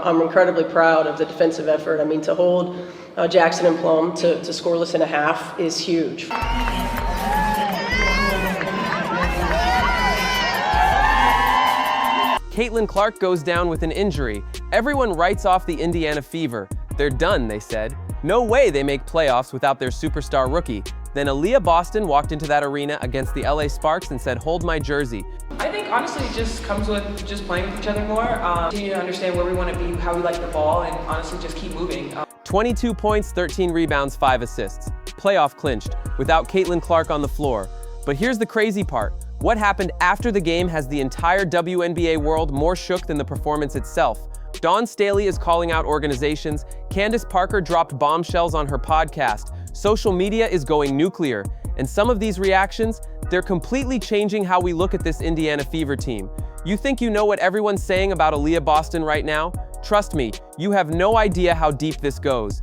I'm incredibly proud of the defensive effort. I mean, to hold Jackson and Plum to scoreless in a half is huge. Caitlin Clark goes down with an injury. Everyone writes off the Indiana Fever. They're done, they said. No way they make playoffs without their superstar rookie. Then Aliyah Boston walked into that arena against the LA Sparks and said, "Hold my jersey." I think honestly it just comes with just playing with each other more, continue to understand where we want to be, how we like the ball, and honestly just keep moving. 22 points, 13 rebounds, 5 assists. Playoff clinched, without Caitlin Clark on the floor. But here's the crazy part. What happened after the game has the entire WNBA world more shook than the performance itself. Dawn Staley is calling out organizations. Candace Parker dropped bombshells on her podcast. Social media is going nuclear. And some of these reactions, they're completely changing how we look at this Indiana Fever team. You think you know what everyone's saying about Aliyah Boston right now? Trust me, you have no idea how deep this goes.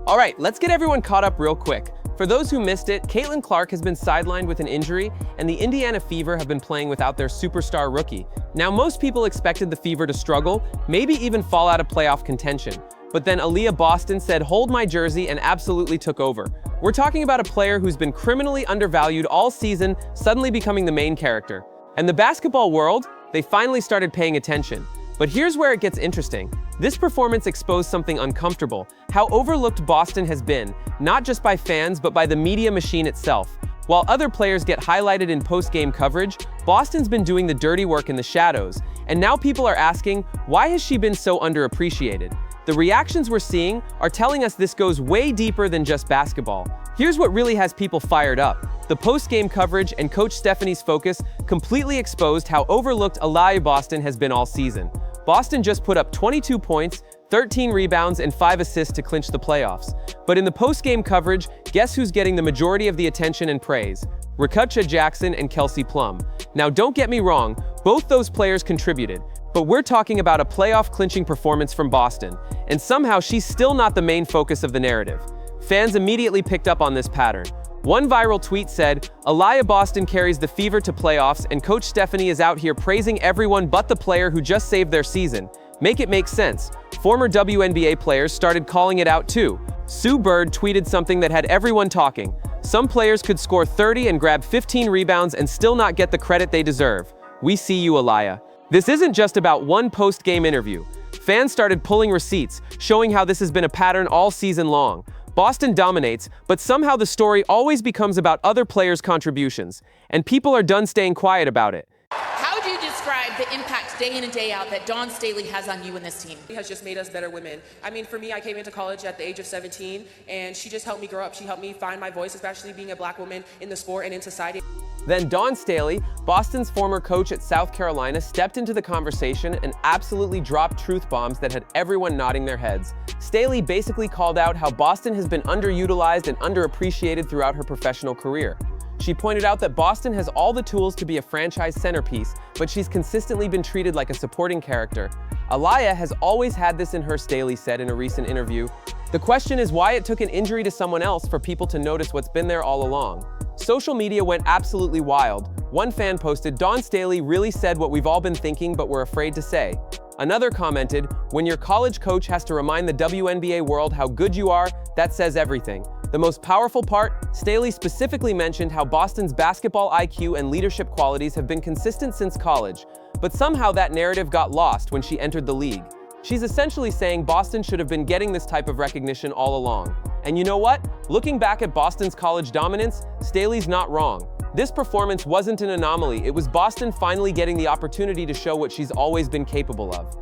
All right, let's get everyone caught up real quick. For those who missed it, Caitlin Clark has been sidelined with an injury, and the Indiana Fever have been playing without their superstar rookie. Now, most people expected the Fever to struggle, maybe even fall out of playoff contention. But then Aliyah Boston said, "Hold my jersey," and absolutely took over. We're talking about a player who's been criminally undervalued all season, suddenly becoming the main character. And the basketball world, they finally started paying attention. But here's where it gets interesting. This performance exposed something uncomfortable, how overlooked Boston has been, not just by fans, but by the media machine itself. While other players get highlighted in post-game coverage, Boston's been doing the dirty work in the shadows. And now people are asking, why has she been so underappreciated? The reactions we're seeing are telling us this goes way deeper than just basketball. Here's what really has people fired up. The post-game coverage and Coach Stephanie's focus completely exposed how overlooked Aliyah Boston has been all season. Boston just put up 22 points, 13 rebounds, and 5 assists to clinch the playoffs. But in the post-game coverage, guess who's getting the majority of the attention and praise? Rikucha Jackson and Kelsey Plum. Now don't get me wrong, both those players contributed. But we're talking about a playoff-clinching performance from Boston, and somehow she's still not the main focus of the narrative. Fans immediately picked up on this pattern. One viral tweet said, "Aliyah Boston carries the Fever to playoffs, and Coach Stephanie is out here praising everyone but the player who just saved their season. Make it make sense." Former WNBA players started calling it out too. Sue Bird tweeted something that had everyone talking. Some players could score 30 and grab 15 rebounds and still not get the credit they deserve. We see you, Aliyah. This isn't just about one post-game interview. Fans started pulling receipts, showing how this has been a pattern all season long. Boston dominates, but somehow the story always becomes about other players' contributions, and people are done staying quiet about it. How do you describe the impact day in and day out that Dawn Staley has on you and this team? It has just made us better women. I mean, for me, I came into college at the age of 17, and she just helped me grow up. She helped me find my voice, especially being a black woman in the sport and in society. Then Dawn Staley, Boston's former coach at South Carolina, stepped into the conversation and absolutely dropped truth bombs that had everyone nodding their heads. Staley basically called out how Boston has been underutilized and underappreciated throughout her professional career. She pointed out that Boston has all the tools to be a franchise centerpiece, but she's consistently been treated like a supporting character. Aliyah has always had this in her, Staley said in a recent interview. The question is why it took an injury to someone else for people to notice what's been there all along. Social media went absolutely wild. One fan posted, "Dawn Staley really said what we've all been thinking but we're afraid to say." Another commented, "When your college coach has to remind the WNBA world how good you are, that says everything." The most powerful part, Staley specifically mentioned how Boston's basketball IQ and leadership qualities have been consistent since college, but somehow that narrative got lost when she entered the league. She's essentially saying Boston should have been getting this type of recognition all along. And you know what? Looking back at Boston's college dominance, Staley's not wrong. This performance wasn't an anomaly, it was Boston finally getting the opportunity to show what she's always been capable of.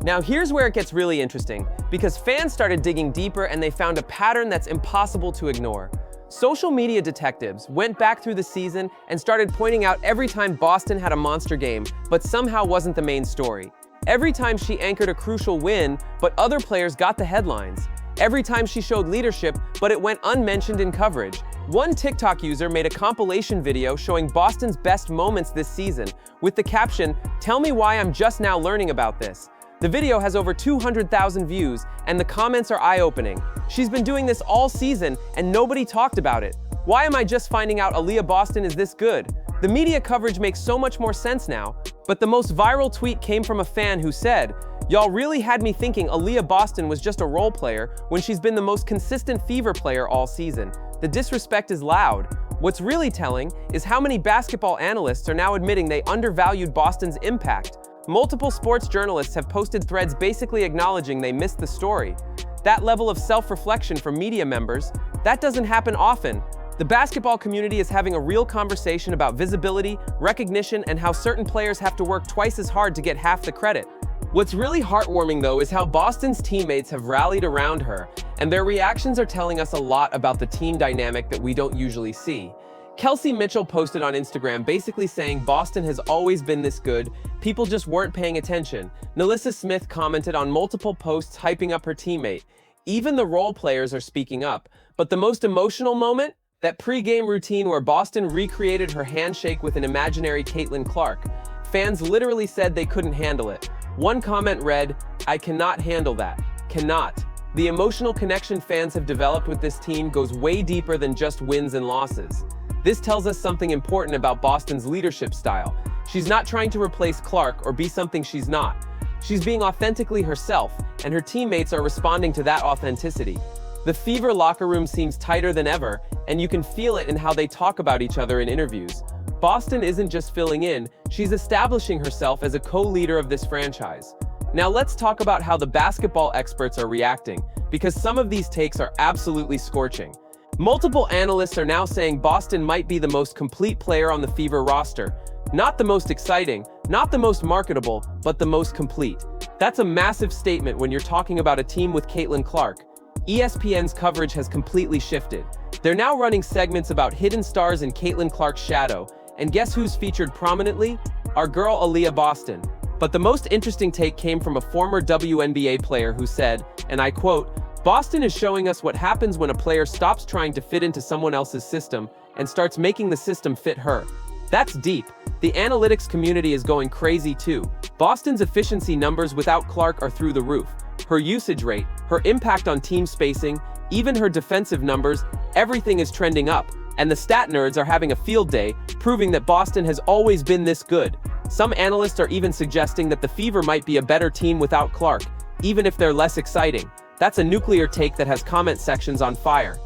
Now here's where it gets really interesting, because fans started digging deeper and they found a pattern that's impossible to ignore. Social media detectives went back through the season and started pointing out every time Boston had a monster game, but somehow wasn't the main story. Every time she anchored a crucial win, but other players got the headlines. Every time she showed leadership, but it went unmentioned in coverage. One TikTok user made a compilation video showing Boston's best moments this season, with the caption, "Tell me why I'm just now learning about this." The video has over 200,000 views, and the comments are eye-opening. She's been doing this all season, and nobody talked about it. Why am I just finding out Aliyah Boston is this good? The media coverage makes so much more sense now, but the most viral tweet came from a fan who said, Y'all really had me thinking Aliyah Boston was just a role player when she's been the most consistent Fever player all season. The disrespect is loud. What's really telling is how many basketball analysts are now admitting they undervalued Boston's impact. Multiple sports journalists have posted threads basically acknowledging they missed the story. That level of self-reflection from media members, that doesn't happen often. The basketball community is having a real conversation about visibility, recognition, and how certain players have to work twice as hard to get half the credit. What's really heartwarming, though, is how Boston's teammates have rallied around her, and their reactions are telling us a lot about the team dynamic that we don't usually see. Kelsey Mitchell posted on Instagram basically saying Boston has always been this good, people just weren't paying attention. Nalissa Smith commented on multiple posts hyping up her teammate. Even the role players are speaking up, but the most emotional moment? That pre-game routine where Boston recreated her handshake with an imaginary Caitlin Clark. Fans literally said they couldn't handle it. One comment read, "I cannot handle that. Cannot." The emotional connection fans have developed with this team goes way deeper than just wins and losses. This tells us something important about Boston's leadership style. She's not trying to replace Clark or be something she's not. She's being authentically herself, and her teammates are responding to that authenticity. The Fever locker room seems tighter than ever, and you can feel it in how they talk about each other in interviews. Boston isn't just filling in, she's establishing herself as a co-leader of this franchise. Now let's talk about how the basketball experts are reacting, because some of these takes are absolutely scorching. Multiple analysts are now saying Boston might be the most complete player on the Fever roster. Not the most exciting, not the most marketable, but the most complete. That's a massive statement when you're talking about a team with Caitlin Clark. ESPN's coverage has completely shifted. They're now running segments about hidden stars in Caitlin Clark's shadow, and guess who's featured prominently? Our girl Aliyah Boston. But the most interesting take came from a former WNBA player who said, and I quote, "Boston is showing us what happens when a player stops trying to fit into someone else's system and starts making the system fit her." That's deep. The analytics community is going crazy too. Boston's efficiency numbers without Clark are through the roof. Her usage rate, her impact on team spacing, even her defensive numbers, everything is trending up. And the stat nerds are having a field day, proving that Boston has always been this good. Some analysts are even suggesting that the Fever might be a better team without Clark, even if they're less exciting. That's a nuclear take that has comment sections on fire.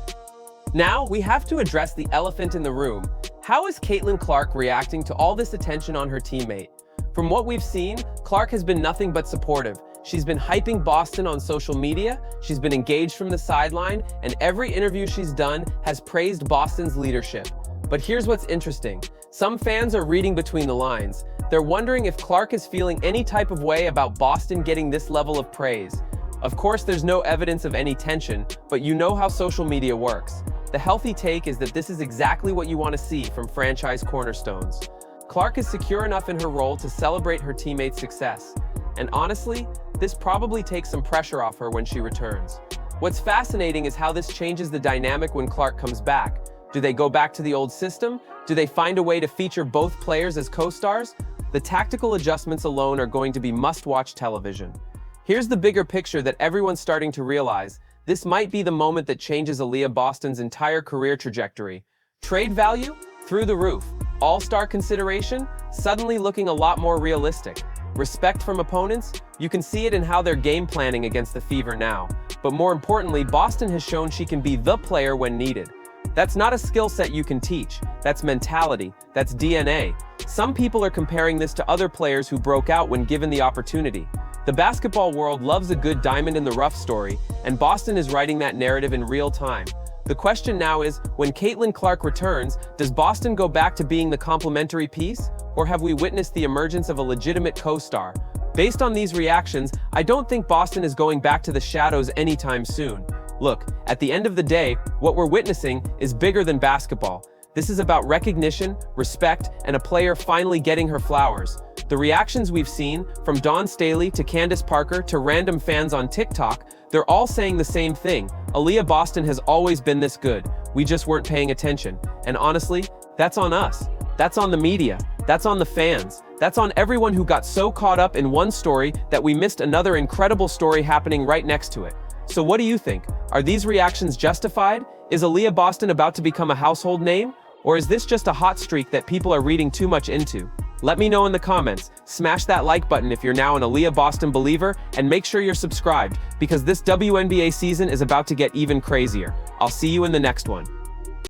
Now, we have to address the elephant in the room. How is Caitlin Clark reacting to all this attention on her teammate? From what we've seen, Clark has been nothing but supportive. She's been hyping Boston on social media, she's been engaged from the sideline, and every interview she's done has praised Boston's leadership. But here's what's interesting. Some fans are reading between the lines. They're wondering if Clark is feeling any type of way about Boston getting this level of praise. Of course, there's no evidence of any tension, but you know how social media works. The healthy take is that this is exactly what you want to see from franchise cornerstones. Clark is secure enough in her role to celebrate her teammates' success. And honestly, this probably takes some pressure off her when she returns. What's fascinating is how this changes the dynamic when Clark comes back. Do they go back to the old system? Do they find a way to feature both players as co-stars? The tactical adjustments alone are going to be must-watch television. Here's the bigger picture that everyone's starting to realize. This might be the moment that changes Aliyah Boston's entire career trajectory. Trade value? Through the roof. All-star consideration? Suddenly looking a lot more realistic. Respect from opponents? You can see it in how they're game planning against the Fever now. But more importantly, Boston has shown she can be the player when needed. That's not a skill set you can teach. That's mentality. That's DNA. Some people are comparing this to other players who broke out when given the opportunity. The basketball world loves a good diamond in the rough story, and Boston is writing that narrative in real time. The question now is, when Caitlin Clark returns, does Boston go back to being the complementary piece? Or have we witnessed the emergence of a legitimate co-star? Based on these reactions, I don't think Boston is going back to the shadows anytime soon. Look, at the end of the day, what we're witnessing is bigger than basketball. This is about recognition, respect, and a player finally getting her flowers. The reactions we've seen, from Dawn Staley to Candace Parker to random fans on TikTok, they're all saying the same thing. Aliyah Boston has always been this good. We just weren't paying attention. And honestly, that's on us. That's on the media. That's on the fans. That's on everyone who got so caught up in one story that we missed another incredible story happening right next to it. So what do you think? Are these reactions justified? Is Aliyah Boston about to become a household name? Or is this just a hot streak that people are reading too much into? Let me know in the comments, smash that like button if you're now an Aliyah Boston believer, and make sure you're subscribed, because this WNBA season is about to get even crazier. I'll see you in the next one.